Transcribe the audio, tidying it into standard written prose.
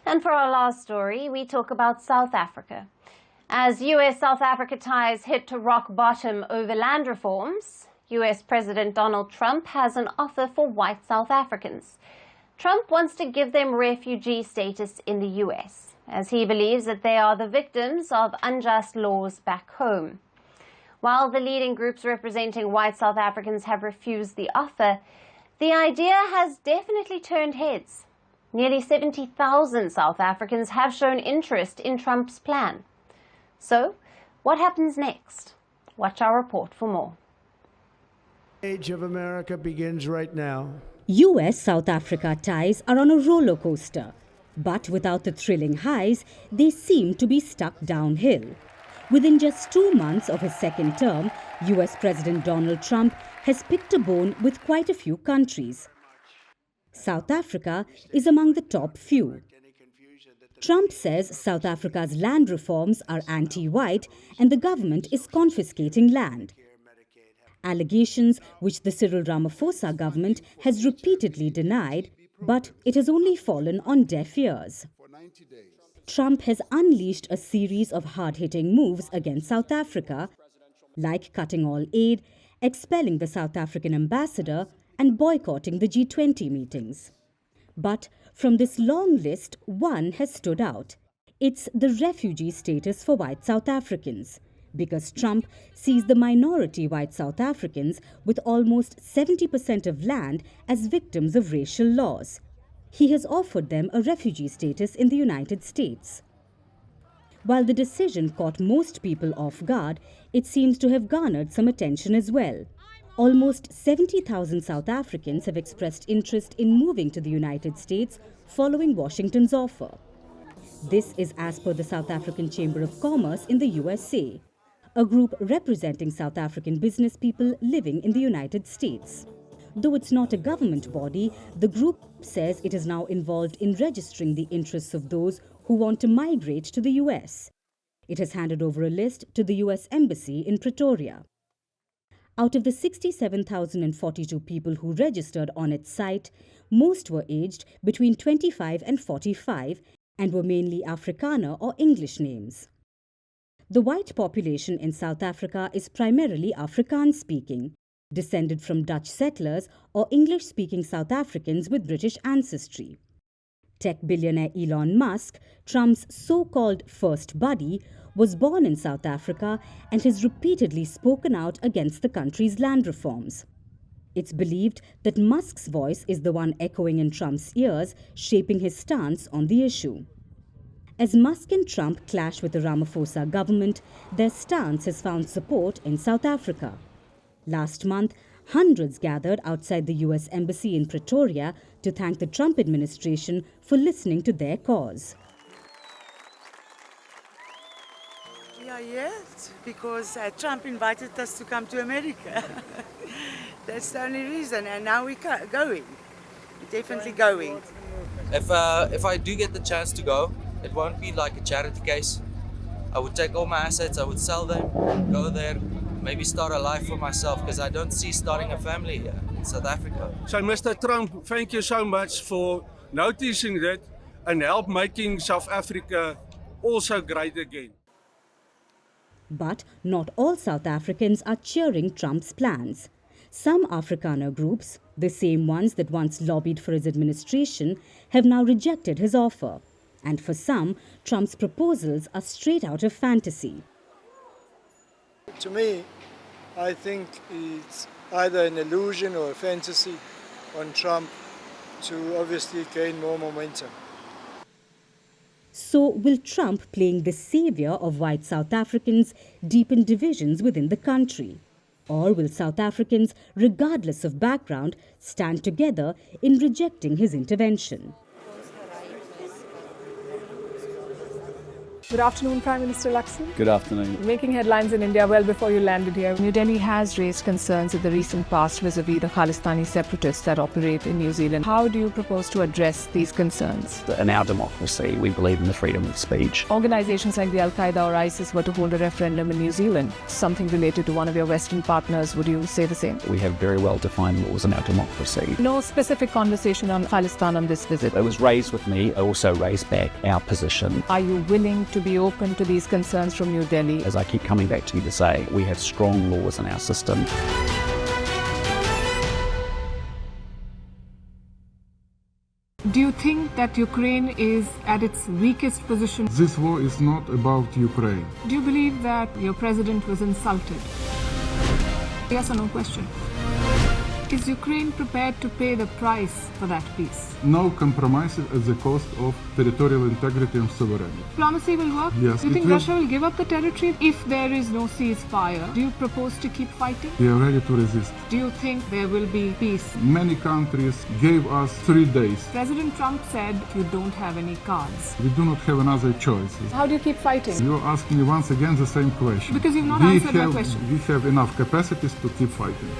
And for our last story, we talk about South Africa. As U.S. South Africa ties hit to rock bottom over land reforms, U.S. President Donald Trump has an offer for white South Africans. Trump wants to give them refugee status in the U.S., as he believes that they are the victims of unjust laws back home. While the leading groups representing white South Africans have refused the offer, the idea has definitely turned heads. Nearly 70,000 South Africans have shown interest in Trump's plan. So, what happens next? Watch our report for more. Age of America begins right now. U.S. South Africa ties are on a roller coaster, but without the thrilling highs, they seem to be stuck downhill. Within just 2 months of his second term, U.S. President Donald Trump has picked a bone with quite a few countries. South Africa is among the top few. Trump says South Africa's land reforms are anti-white and the government is confiscating land. Allegations which the Cyril Ramaphosa government has repeatedly denied, but it has only fallen on deaf ears. Trump has unleashed a series of hard-hitting moves against South Africa, like cutting all aid, expelling the South African ambassador, and boycotting the G20 meetings. But from this long list, one has stood out. It's the refugee status for white South Africans, because Trump sees the minority white South Africans with almost 70% of land as victims of racial laws. He has offered them a refugee status in the United States. While the decision caught most people off guard, it seems to have garnered some attention as well. Almost 70,000 South Africans have expressed interest in moving to the United States following Washington's offer. This is as per the South African Chamber of Commerce in the USA, a group representing South African business people living in the United States. Though it's not a government body, the group says it is now involved in registering the interests of those who want to migrate to the US. It has handed over a list to the US Embassy in Pretoria. Out of the 67,042 people who registered on its site, most were aged between 25 and 45 and were mainly Afrikaner or English names. The white population in South Africa is primarily Afrikaans-speaking, descended from Dutch settlers or English-speaking South Africans with British ancestry. Tech billionaire Elon Musk, Trump's so-called first buddy, was born in South Africa and has repeatedly spoken out against the country's land reforms. It's believed that Musk's voice is the one echoing in Trump's ears, shaping his stance on the issue. As Musk and Trump clash with the Ramaphosa government, their stance has found support in South Africa. Last month, hundreds gathered outside the U.S. Embassy in Pretoria to thank the Trump administration for listening to their cause. We are here because Trump invited us to come to America. That's the only reason, and now we're going. We're definitely going. If I do get the chance to go, it won't be like a charity case. I would take all my assets, I would sell them, go there, maybe start a life for myself, because I don't see starting a family here in South Africa. So Mr. Trump, thank you so much for noticing that and help making South Africa also great again. But not all South Africans are cheering Trump's plans. Some Afrikaner groups, the same ones that once lobbied for his administration, have now rejected his offer. And for some, Trump's proposals are straight out of fantasy. To me, I think it's either an illusion or a fantasy on Trump to obviously gain more momentum. So will Trump, playing the savior of white South Africans, deepen divisions within the country? Or will South Africans, regardless of background, stand together in rejecting his intervention? Good afternoon, Prime Minister Alyson. Good afternoon. Making headlines in India well before you landed here. New Delhi has raised concerns in the recent past vis-a-vis the Khalistani separatists that operate in New Zealand. How do you propose to address these concerns? In our democracy, we believe in the freedom of speech. Organizations like the Al-Qaeda or ISIS were to hold a referendum in New Zealand, something related to one of your Western partners. Would you say the same? We have very well-defined laws in our democracy. No specific conversation on Khalistan on this visit. It was raised with me. I also raised back our position. Are you willing to be open to these concerns from New Delhi? As I keep coming back to you to say, we have strong laws in our system. Do you think that Ukraine is at its weakest position? This war is not about Ukraine. Do you believe that your president was insulted? Yes or no question. Is Ukraine prepared to pay the price for that peace? No compromises at the cost of territorial integrity and sovereignty. Diplomacy will work? Yes, Do you think will. Russia will give up the territory if there is no ceasefire? Do you propose to keep fighting? We are ready to resist. Do you think there will be peace? Many countries gave us 3 days. President Trump said you don't have any cards. We do not have another choice. How do you keep fighting? You are asking me once again the same question. Because you've not answered my question. We have enough capacities to keep fighting.